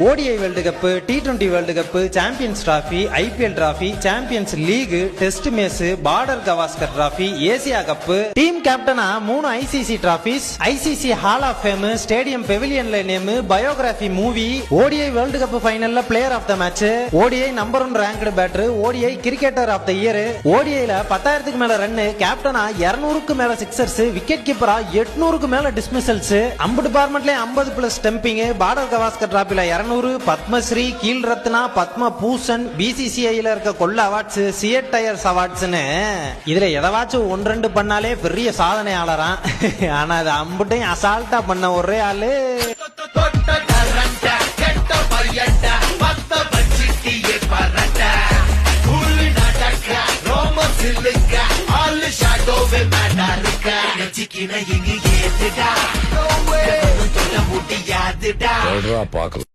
ODI world cup, T20 world cup, champions trophy, IPL trophy, champions league, test match, Border Gavaskar trophy, Asia cup, team கேப்டனா 3 ICC trophies, ICC hall of fame, stadium பெவிலியன்ல name, biography movie, ODI world cup ஃபைனல்ல player of the match, ODI number 1 ranked batter, ODI cricketer of the year, ஓடிஐல 10,000க்கு மேல run, கேப்டனா 200க்கு மேல sixers, wicket கீப்பரா 800க்கு மேல dismissals, அம்பு டிபார்ட்மெண்ட்ல 50+ ஸ்டம்பிங், பார்டர் கவாஸ்கர் டிராபில பத்மஸ்ரீ, கீழ் ரத்னா, பத்ம பூஷன், BCCIல இருக்க கொள்ள அவார்ட்ஸ், சியட் டயர்ஸ் அவார்ட்ஸ்னு இதுல எதவாச்சும் 1-2 பண்ணாலே பெரிய சாதனையாளரா. ஆனா அது அம்புட்டையும் அசால்ட்டா பண்ண ஒரே ஆளு பாக்கலாம்.